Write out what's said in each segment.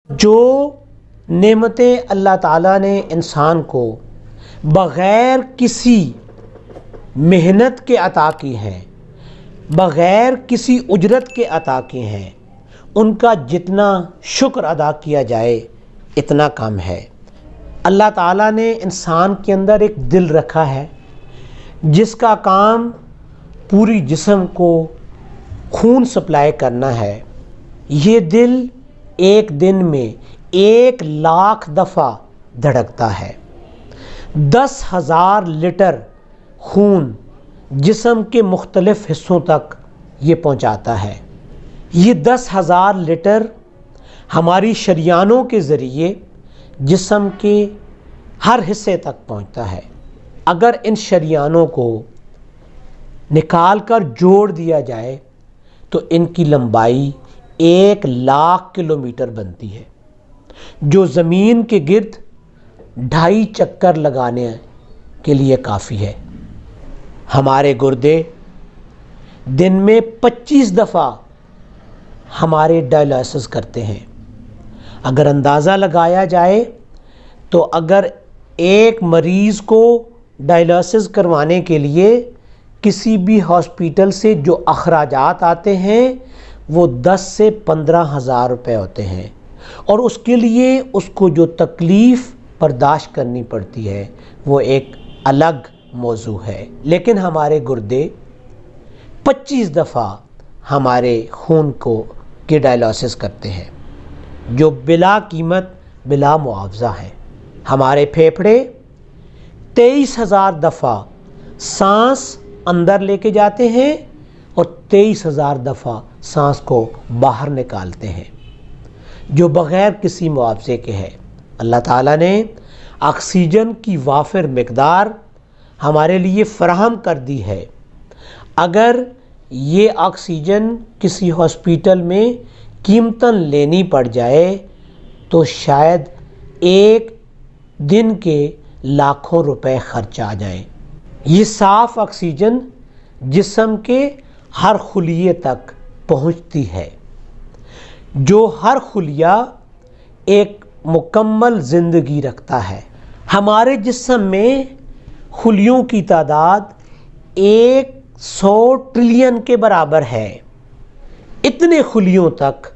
جو نعمتیں اللہ تعالیٰ نے انسان کو بغیر کسی محنت کے عطا کی ہیں، بغیر کسی اجرت کے عطا کی ہیں، ان کا جتنا شکر ادا کیا جائے اتنا کم ہے۔ اللہ تعالیٰ نے انسان کے اندر ایک دل رکھا ہے جس کا کام پوری جسم کو خون سپلائی کرنا ہے۔ یہ دل ایک دن میں 1,00,000 دفعہ دھڑکتا ہے۔ 10,000 لیٹر خون جسم کے مختلف حصوں تک یہ پہنچاتا ہے۔ یہ 10,000 لیٹر ہماری شریانوں کے ذریعے جسم کے ہر حصے تک پہنچتا ہے۔ اگر ان شریانوں کو نکال کر جوڑ دیا جائے تو ان کی لمبائی 1,00,000 کلومیٹر بنتی ہے، جو زمین کے گرد 2.5 چکر لگانے کے لیے کافی ہے۔ ہمارے گردے دن میں 25 دفعہ ہمارے ڈائلسس کرتے ہیں۔ اگر اندازہ لگایا جائے تو اگر ایک مریض کو ڈائلسس کروانے کے لیے کسی بھی ہاسپیٹل سے جو اخراجات آتے ہیں وہ 10 سے 15,000 روپے ہوتے ہیں، اور اس کے لیے اس کو جو تکلیف برداشت کرنی پڑتی ہے وہ ایک الگ موضوع ہے۔ لیکن ہمارے گردے 25 دفعہ ہمارے خون کے ڈائلسس کرتے ہیں، جو بلا قیمت بلا معاوضہ ہے۔ ہمارے پھیپھڑے 23,000 دفعہ سانس اندر لے کے جاتے ہیں اور 23,000 دفعہ سانس کو باہر نکالتے ہیں، جو بغیر کسی معاوضے کے ہے۔ اللہ تعالیٰ نے آکسیجن کی وافر مقدار ہمارے لیے فراہم کر دی ہے۔ اگر یہ آکسیجن کسی ہاسپیٹل میں قیمتاً لینی پڑ جائے تو شاید ایک دن کے لاکھوں روپے خرچ آ جائیں۔ یہ صاف آکسیجن جسم کے ہر خلیے تک پہنچتی ہے، جو ہر خلیہ ایک مکمل زندگی رکھتا ہے۔ ہمارے جسم میں خلیوں کی تعداد 100 ٹریلین کے برابر ہے۔ اتنے خلیوں تک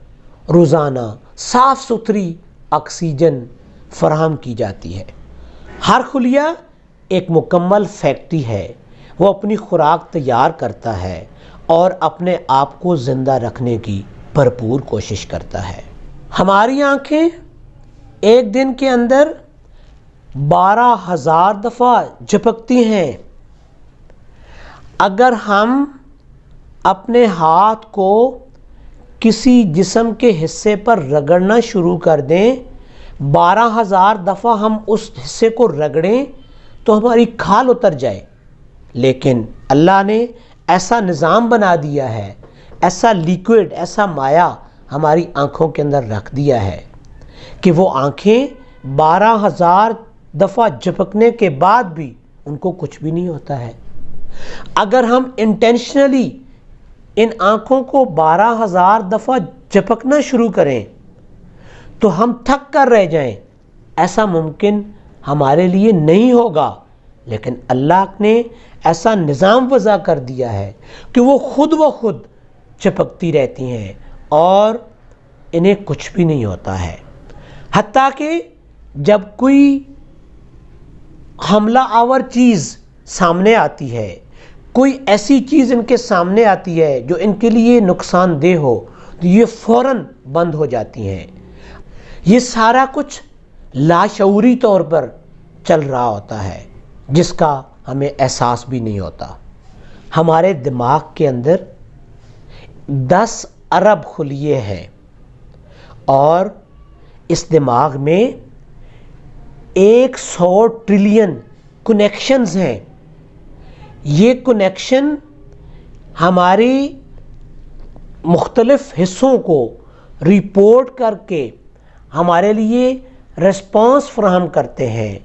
روزانہ صاف ستھری آکسیجن فراہم کی جاتی ہے۔ ہر خلیہ ایک مکمل فیکٹری ہے، وہ اپنی خوراک تیار کرتا ہے اور اپنے آپ کو زندہ رکھنے کی بھرپور کوشش کرتا ہے۔ ہماری آنکھیں ایک دن کے اندر 12,000 دفعہ جھپکتی ہیں۔ اگر ہم اپنے ہاتھ کو کسی جسم کے حصے پر رگڑنا شروع کر دیں، 12,000 دفعہ ہم اس حصے کو رگڑیں تو ہماری کھال اتر جائے، لیکن اللہ نے ایسا نظام بنا دیا ہے، ایسا لیکوڈ، ایسا مائع ہماری آنکھوں کے اندر رکھ دیا ہے کہ وہ آنکھیں 12,000 دفعہ جھپکنے کے بعد بھی ان کو کچھ بھی نہیں ہوتا ہے۔ اگر ہم انٹینشنلی ان آنکھوں کو 12,000 دفعہ جھپکنا شروع کریں تو ہم تھک کر رہ جائیں، ایسا ممکن ہمارے لیے نہیں ہوگا، لیکن اللہ نے ایسا نظام وضع کر دیا ہے کہ وہ خود جھپکتی رہتی ہیں اور انہیں کچھ بھی نہیں ہوتا ہے۔ حتیٰ کہ جب کوئی حملہ آور چیز سامنے آتی ہے، کوئی ایسی چیز ان کے سامنے آتی ہے جو ان کے لیے نقصان دہ ہو، تو یہ فوراً بند ہو جاتی ہیں۔ یہ سارا کچھ لاشعوری طور پر چل رہا ہوتا ہے جس کا ہمیں احساس بھی نہیں ہوتا۔ ہمارے دماغ کے اندر 10 ارب خلیے ہیں اور اس دماغ میں 100 ٹریلین کنیکشنز ہیں۔ یہ کنیکشن ہماری مختلف حصوں کو رپورٹ کر کے ہمارے لیے رسپانس فراہم کرتے ہیں۔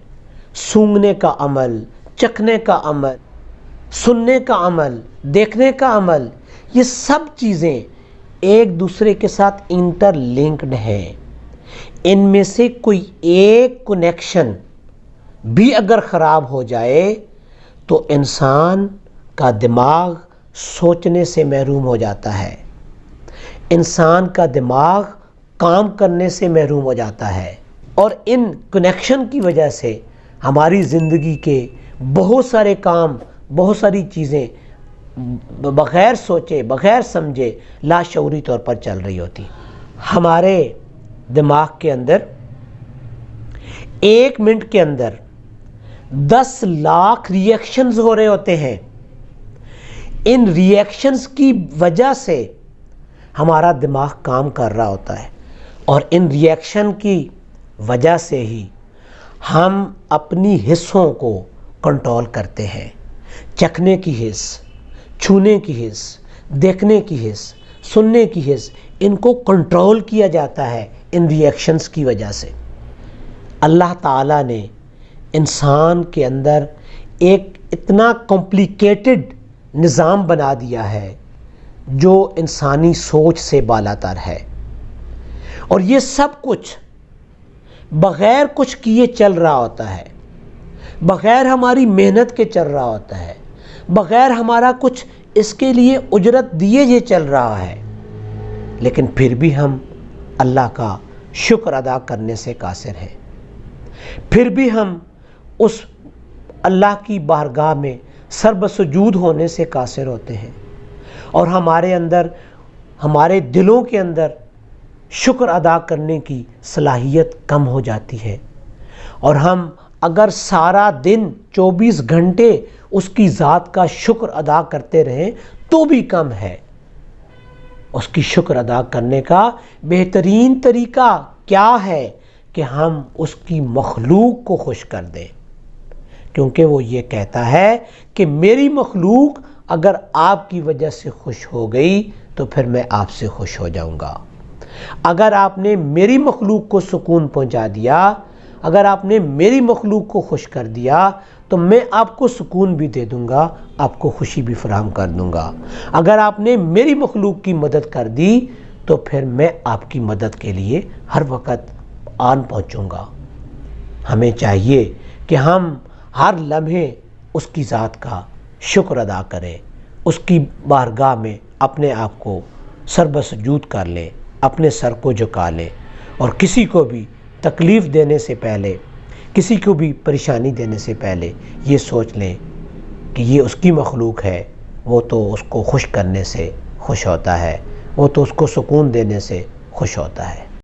سونگھنے کا عمل، چکھنے کا عمل، سننے کا عمل، دیکھنے کا عمل، یہ سب چیزیں ایک دوسرے کے ساتھ انٹر لنکڈ ہیں۔ ان میں سے کوئی ایک کنیکشن بھی اگر خراب ہو جائے تو انسان کا دماغ سوچنے سے محروم ہو جاتا ہے، انسان کا دماغ کام کرنے سے محروم ہو جاتا ہے، اور ان کنیکشن کی وجہ سے ہماری زندگی کے بہت سارے کام، بہت ساری چیزیں بغیر سوچے، بغیر سمجھے، لاشعوری طور پر چل رہی ہوتی۔ ہمارے دماغ کے اندر 1 منٹ کے اندر 10 لاکھ ری ایکشنز ہو رہے ہوتے ہیں۔ ان ری ایکشنز کی وجہ سے ہمارا دماغ کام کر رہا ہوتا ہے، اور ان ری ایکشن کی وجہ سے ہی ہم اپنی حصوں کو کنٹرول کرتے ہیں۔ چکھنے کی حس، چھونے کی حس، دیکھنے کی حس، سننے کی حس، ان کو کنٹرول کیا جاتا ہے ان ری ایکشنز کی وجہ سے۔ اللہ تعالیٰ نے انسان کے اندر ایک اتنا کمپلیکیٹڈ نظام بنا دیا ہے جو انسانی سوچ سے بالاتر ہے، اور یہ سب کچھ بغیر کچھ کیے چل رہا ہوتا ہے، بغیر ہماری محنت کے چل رہا ہوتا ہے، بغیر ہمارا کچھ اس کے لیے اجرت دیے یہ چل رہا ہے، لیکن پھر بھی ہم اللہ کا شکر ادا کرنے سے قاصر ہیں، پھر بھی ہم اس اللہ کی بارگاہ میں سر بسجود ہونے سے قاصر ہوتے ہیں، اور ہمارے اندر، ہمارے دلوں کے اندر شکر ادا کرنے کی صلاحیت کم ہو جاتی ہے، اور ہم اگر سارا دن 24 گھنٹے اس کی ذات کا شکر ادا کرتے رہیں تو بھی کم ہے۔ اس کی شکر ادا کرنے کا بہترین طریقہ کیا ہے کہ ہم اس کی مخلوق کو خوش کر دیں، کیونکہ وہ یہ کہتا ہے کہ میری مخلوق اگر آپ کی وجہ سے خوش ہو گئی تو پھر میں آپ سے خوش ہو جاؤں گا۔ اگر آپ نے میری مخلوق کو سکون پہنچا دیا، اگر آپ نے میری مخلوق کو خوش کر دیا تو میں آپ کو سکون بھی دے دوں گا، آپ کو خوشی بھی فراہم کر دوں گا۔ اگر آپ نے میری مخلوق کی مدد کر دی تو پھر میں آپ کی مدد کے لیے ہر وقت آن پہنچوں گا۔ ہمیں چاہیے کہ ہم ہر لمحے اس کی ذات کا شکر ادا کریں، اس کی بارگاہ میں اپنے آپ کو سر بسجود کر لیں، اپنے سر کو جھکا لیں، اور کسی کو بھی تکلیف دینے سے پہلے، کسی کو بھی پریشانی دینے سے پہلے یہ سوچ لیں کہ یہ اس کی مخلوق ہے، وہ تو اس کو خوش کرنے سے خوش ہوتا ہے، وہ تو اس کو سکون دینے سے خوش ہوتا ہے۔